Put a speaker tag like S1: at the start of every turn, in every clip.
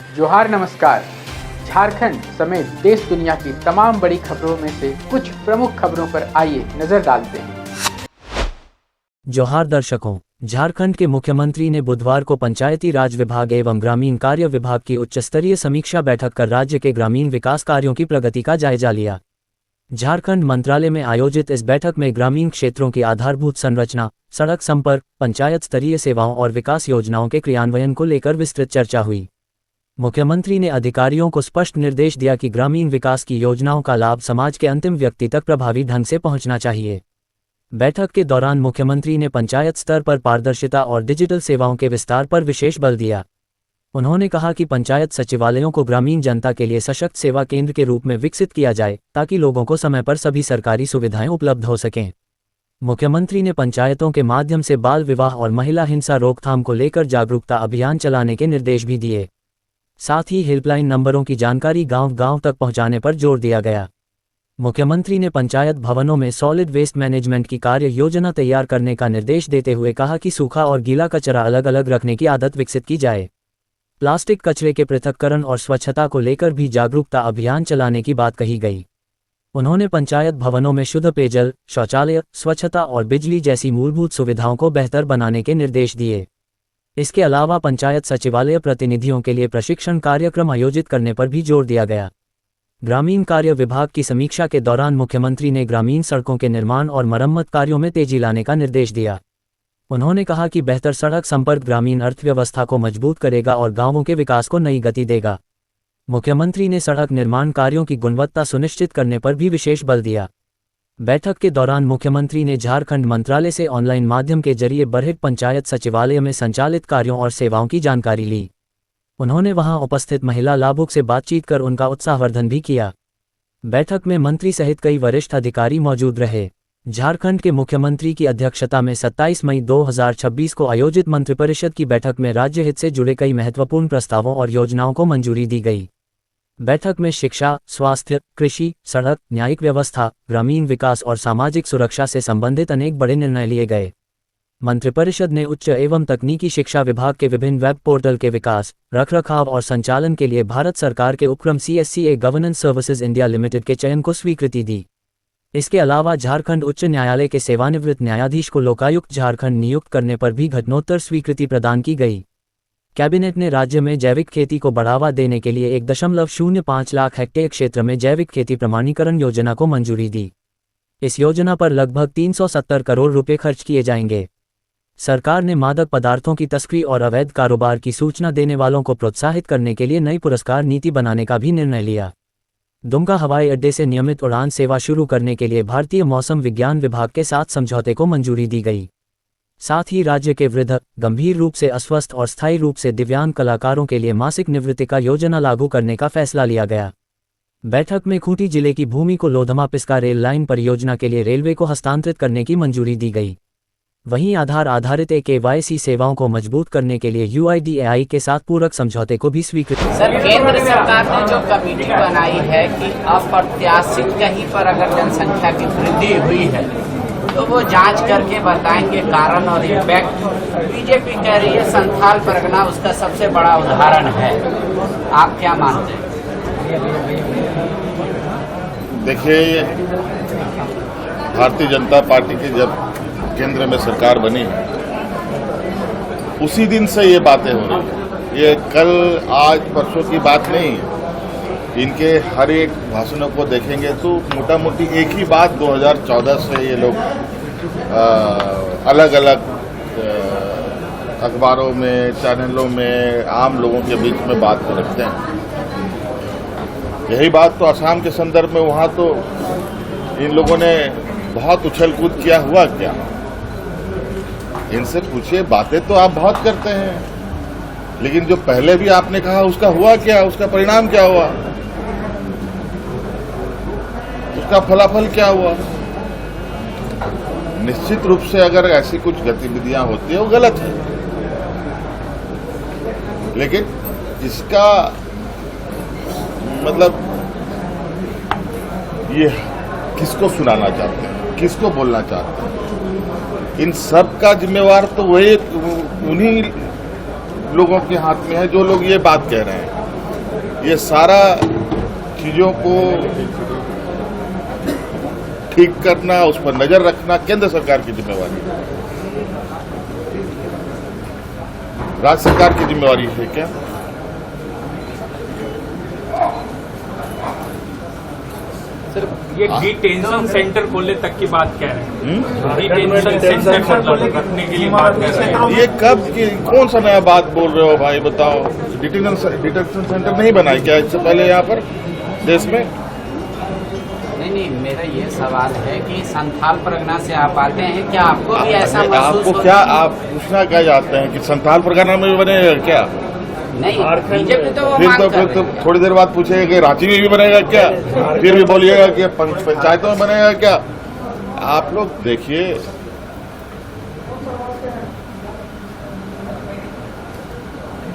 S1: जोहार नमस्कार। झारखंड समेत देश दुनिया की तमाम बड़ी खबरों में से कुछ प्रमुख खबरों पर आइए नजर डालते हैं।
S2: जोहार दर्शकों, झारखंड के मुख्यमंत्री ने बुधवार को पंचायती राज विभाग एवं ग्रामीण कार्य विभाग की उच्च स्तरीय समीक्षा बैठक कर राज्य के ग्रामीण विकास कार्यों की प्रगति का जायजा लिया। झारखंड मंत्रालय में आयोजित इस बैठक में ग्रामीण क्षेत्रों की आधारभूत संरचना, सड़क संपर्क, पंचायत स्तरीय सेवाओं और विकास योजनाओं के क्रियान्वयन को लेकर विस्तृत चर्चा हुई। मुख्यमंत्री ने अधिकारियों को स्पष्ट निर्देश दिया कि ग्रामीण विकास की योजनाओं का लाभ समाज के अंतिम व्यक्ति तक प्रभावी ढंग से पहुंचना चाहिए। बैठक के दौरान मुख्यमंत्री ने पंचायत स्तर पर पारदर्शिता और डिजिटल सेवाओं के विस्तार पर विशेष बल दिया। उन्होंने कहा कि पंचायत सचिवालयों को ग्रामीण जनता के लिए सशक्त सेवा केंद्र के रूप में विकसित किया जाए ताकि लोगों को समय पर सभी सरकारी सुविधाएं उपलब्ध हो सकें। मुख्यमंत्री ने पंचायतों के माध्यम से बाल विवाह और महिला हिंसा रोकथाम को लेकर जागरूकता अभियान चलाने के निर्देश भी दिए। साथ ही हेल्पलाइन नंबरों की जानकारी गांव-गांव तक पहुंचाने पर जोर दिया गया। मुख्यमंत्री ने पंचायत भवनों में सॉलिड वेस्ट मैनेजमेंट की कार्य योजना तैयार करने का निर्देश देते हुए कहा कि सूखा और गीला कचरा अलग अलग रखने की आदत विकसित की जाए। प्लास्टिक कचरे के पृथक्करण और स्वच्छता को लेकर भी जागरूकता अभियान चलाने की बात कही गई। उन्होंने पंचायत भवनों में शुद्ध पेयजल, शौचालय, स्वच्छता और बिजली जैसी मूलभूत सुविधाओं को बेहतर बनाने के निर्देश दिए। इसके अलावा पंचायत सचिवालय प्रतिनिधियों के लिए प्रशिक्षण कार्यक्रम आयोजित करने पर भी जोर दिया गया। ग्रामीण कार्य विभाग की समीक्षा के दौरान मुख्यमंत्री ने ग्रामीण सड़कों के निर्माण और मरम्मत कार्यों में तेजी लाने का निर्देश दिया। उन्होंने कहा कि बेहतर सड़क संपर्क ग्रामीण अर्थव्यवस्था को मजबूत करेगा और गांवों के विकास को नई गति देगा। मुख्यमंत्री ने सड़क निर्माण कार्यों की गुणवत्ता सुनिश्चित करने पर भी विशेष बल दिया। बैठक के दौरान मुख्यमंत्री ने झारखंड मंत्रालय से ऑनलाइन माध्यम के जरिए बरहेट पंचायत सचिवालय में संचालित कार्यों और सेवाओं की जानकारी ली। उन्होंने वहां उपस्थित महिला लाभुक से बातचीत कर उनका उत्साहवर्धन भी किया। बैठक में मंत्री सहित कई वरिष्ठ अधिकारी मौजूद रहे। झारखंड के मुख्यमंत्री की अध्यक्षता में 27 मई 2026 को आयोजित मंत्रिपरिषद की बैठक में राज्य हित से जुड़े कई महत्वपूर्ण प्रस्तावों और योजनाओं को मंजूरी दी गई। बैठक में शिक्षा, स्वास्थ्य, कृषि, सड़क, न्यायिक व्यवस्था, ग्रामीण विकास और सामाजिक सुरक्षा से संबंधित अनेक बड़े निर्णय लिए गए। मंत्रिपरिषद ने उच्च एवं तकनीकी शिक्षा विभाग के विभिन्न वेब पोर्टल के विकास, रखरखाव और संचालन के लिए भारत सरकार के उपक्रम CSCA governance services India limited के चयन को स्वीकृति दी। इसके अलावा झारखंड उच्च न्यायालय के सेवानिवृत्त न्यायाधीश को लोकायुक्त झारखंड नियुक्त करने पर भी घटनोत्तर स्वीकृति प्रदान की गई। कैबिनेट ने राज्य में जैविक खेती को बढ़ावा देने के लिए 1.05 लाख हेक्टेयर क्षेत्र में जैविक खेती प्रमाणीकरण योजना को मंजूरी दी। इस योजना पर लगभग 370 करोड़ रुपए खर्च किए जाएंगे। सरकार ने मादक पदार्थों की तस्करी और अवैध कारोबार की सूचना देने वालों को प्रोत्साहित करने के लिए नई पुरस्कार नीति बनाने का भी निर्णय लिया। दुमका हवाई अड्डे से नियमित उड़ान सेवा शुरू करने के लिए भारतीय मौसम विज्ञान विभाग के साथ समझौते को मंजूरी दी गई। साथ ही राज्य के वृद्ध, गंभीर रूप से अस्वस्थ और स्थायी रूप से दिव्यांग कलाकारों के लिए मासिक निवृत्तिका योजना लागू करने का फैसला लिया गया। बैठक में खूंटी जिले की भूमि को लोधमा पिस्का रेल लाइन परियोजना के लिए रेलवे को हस्तांतरित करने की मंजूरी दी गई। वहीं आधार आधारित KYC सेवाओं को मजबूत करने के लिए UIDAI के साथ पूरक समझौते को भी स्वीकृत किया।
S3: सर, केंद्र सरकार ने जो कमेटी बनाई है कि अप्रत्याशित कहीं पर अगर जनसंख्या की वृद्धि हुई है तो वो जांच करके बताएंगे कारण और इम्पैक्ट। बीजेपी कह रही है संथाल परगना उसका सबसे बड़ा उदाहरण है। आप क्या मानते हैं? देखिए,
S4: भारतीय जनता पार्टी की जब केंद्र में सरकार बनी उसी दिन से ये बातें हो रही हैं। ये कल आज परसों की बात नहीं है। इनके हर एक भाषणों को देखेंगे तो मोटा मोटी एक ही बात 2014 से ये लोग अलग अलग अखबारों में, चैनलों में, आम लोगों के बीच में बात को रखते हैं। यही बात तो असम के संदर्भ में, वहां तो इन लोगों ने बहुत उछल कूद किया। हुआ क्या? इनसे पूछिए। बातें तो आप बहुत करते हैं, लेकिन जो पहले भी आपने कहा उसका हुआ क्या? उसका परिणाम क्या हुआ? उसका फलाफल क्या हुआ? निश्चित रूप से अगर ऐसी कुछ गतिविधियां होती है वो गलत है, लेकिन इसका मतलब ये किसको सुनाना चाहते हैं, किसको बोलना चाहते हैं? इन सब का जिम्मेवार तो वही उन्हीं लोगों के हाथ में है जो लोग ये बात कह रहे हैं। ये सारा चीजों को ठीक करना, उस पर नजर रखना केंद्र सरकार की जिम्मेवारी है। राज्य सरकार की जिम्मेवारी है क्या?
S5: सर, ये डिटेंशन सेंटर खोलने तक की बात कह रहे हैं। डिटेंशन सेंटर मतलब रखने के लिए बात कर रहे हैं।
S4: ये कब की कौन सा नया बात बोल रहे हो भाई, बताओ। डिटेंशन सेंटर नहीं बनाए क्या इससे पहले यहाँ पर देश में?
S3: नहीं, मेरा ये सवाल है कि संथाल परगना से आप आते हैं, क्या आपको भी ऐसा महसूस
S4: आपको
S3: होता
S4: क्या,
S3: है?
S4: आप पूछना क्या चाहते हैं कि संथाल परगना में भी बनेगा क्या?
S3: नहीं, बीजेपी तो वो
S4: फिर
S3: मांग
S4: तो
S3: कर रही है।
S4: थोड़ी देर बाद पूछेगा कि रांची में भी बनेगा क्या, फिर भी बोलिएगा कि पंचायतों में बनेगा क्या। आप लोग देखिए,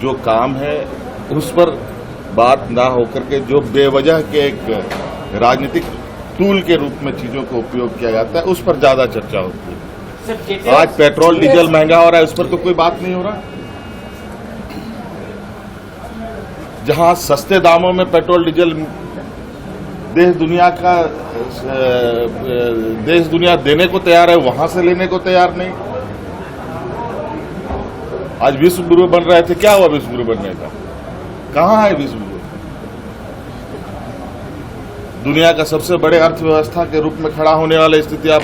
S4: जो काम है उस पर बात ना होकर के जो बेवजह के एक राजनीतिक टूल के रूप में चीजों को उपयोग किया जाता है, उस पर ज्यादा चर्चा होती है। आज पेट्रोल डीजल महंगा हो रहा है, उस पर तो कोई बात नहीं हो रहा। जहां सस्ते दामों में पेट्रोल डीजल देश दुनिया देने को तैयार है, वहां से लेने को तैयार नहीं। आज विश्व गुरु बन रहे थे, क्या हुआ विश्व गुरु बनने का? कहां है विश्व गुरु? दुनिया का सबसे बड़े अर्थव्यवस्था के रूप में खड़ा होने वाली स्थिति, आप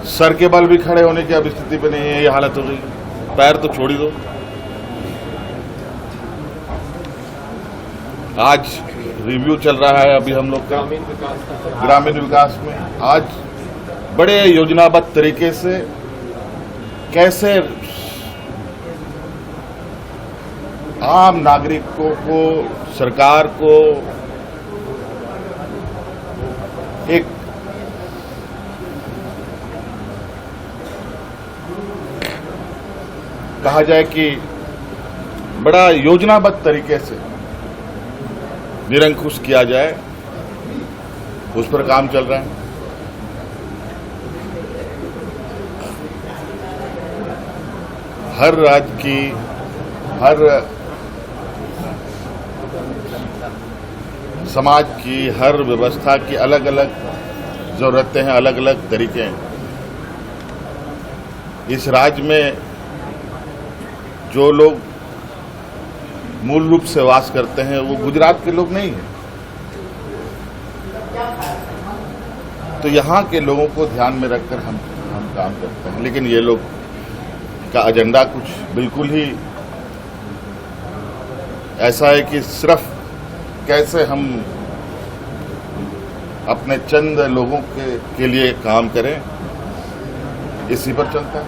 S4: सर के बल भी खड़े होने की अब स्थिति पे नहीं है। ये हालत हो गई, पैर तो छोड़ ही दो। आज रिव्यू चल रहा है अभी हम लोग का ग्रामीण विकास में। आज बड़े योजनाबद्ध तरीके से कैसे आम नागरिकों को, सरकार को एक कहा जाए कि बड़ा योजनाबद्ध तरीके से निरंकुश किया जाए, उस पर काम चल रहा है। हर राज्य की, हर समाज की, हर व्यवस्था की अलग अलग जरूरतें हैं, अलग अलग तरीके हैं। इस राज्य में जो लोग मूल रूप से वास करते हैं वो गुजरात के लोग नहीं हैं, तो यहाँ के लोगों को ध्यान में रखकर हम काम करते हैं। लेकिन ये लोग का एजेंडा कुछ बिल्कुल ही ऐसा है कि सिर्फ कैसे हम अपने चंद लोगों के लिए काम करें, इसी पर चलता है।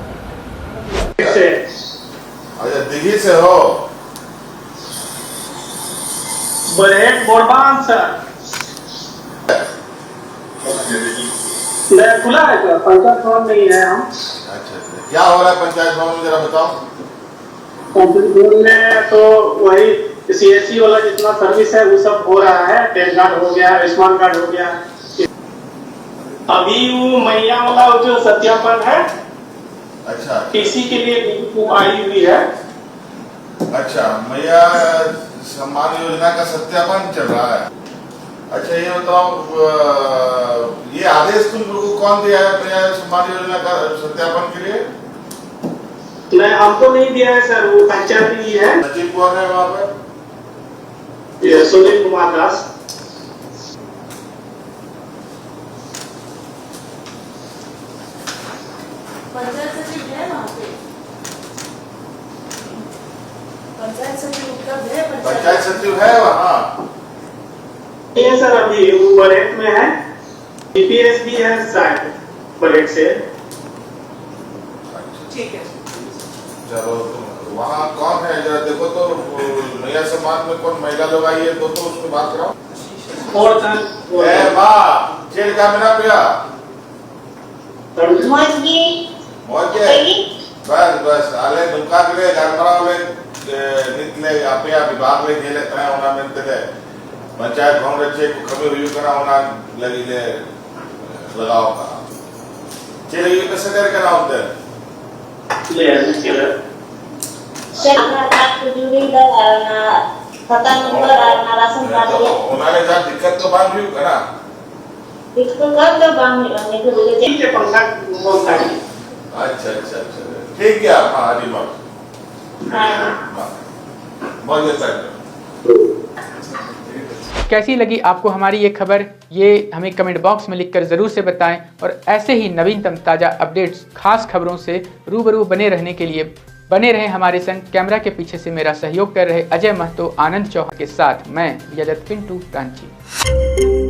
S4: अच्छा, दिल्ली से हो?
S6: बरहेट बोरबान सर, खुला है सर, पंचायत भवन नहीं है हम।
S4: अच्छा, क्या हो रहा है पंचायत भवन में, जरा बताओ।
S6: पंचायत भवन में तो वही सीएससी वाला जितना सर्विस है वो सब हो रहा है। पैन कार्ड हो गया, आयुष्मान कार्ड हो गया। अभी वो मैया वाला जो सत्यापन है,
S4: अच्छा,
S6: इसी के लिए आई हुई है।
S4: अच्छा, मैया सम्मान योजना का सत्यापन चल रहा है। अच्छा, ये बताओ, ये आदेश तुम लोगों को कौन दिया है मैया सम्मान योजना का सत्यापन के लिए?
S6: नहीं, हमको नहीं दिया है सर, वो पंचायत ही है।
S4: सचिव कौन है वहाँ पर?
S6: ये सुनील कुमार दास।
S7: पंचायत सचिव है वहाँ पे, पंचायत सचिव उपलब्ध है।
S4: पंचायत सचिव है वहाँ?
S6: ये सर अभी वो बरहेट में है, ईपीएस भी है शायद बरहेट से।
S7: ठीक है।
S4: चलो, वहाँ कौन है जरा देखो तो, मैया सम्मान में कौन महिला लोग आई है, तो उसको बात कराओ।
S6: और सर
S4: ए माँ, चेड़ का मेरा पिया मौजे बस आले दुका के गरमराव ले नितले आपे विभाग ले गेले तना होना मेंतले पंचायत भवन रचे को खबर रिव्यू करा होना लगी ले लगाओ का चले ये कैसे करके होते
S6: ले चले
S8: Saya nak tunjukin dah पता नहीं कर रहा है ना राशन कार्ड ये
S4: उन्होंने जहाँ दिक्कत तो बात हुई ना
S8: इसको कर दो काम नहीं तो बोले
S6: ठीक है पंखा बोलता है।
S4: अच्छा अच्छा अच्छा ठीक है हाँ हरी बहुत अच्छा।
S1: कैसी लगी आपको हमारी ये खबर, ये हमें कमेंट बॉक्स में लिखकर ज़रूर से बताएं और ऐसे ही नवीनतम ताज़ा अपडेट्स, खास खबरों से रूबरू बने रहने के लिए बने रहें हमारे संग। कैमरा के पीछे से मेरा सहयोग कर रहे अजय महतो, आनंद चौहान के साथ मैं यजत पिंटू रांची।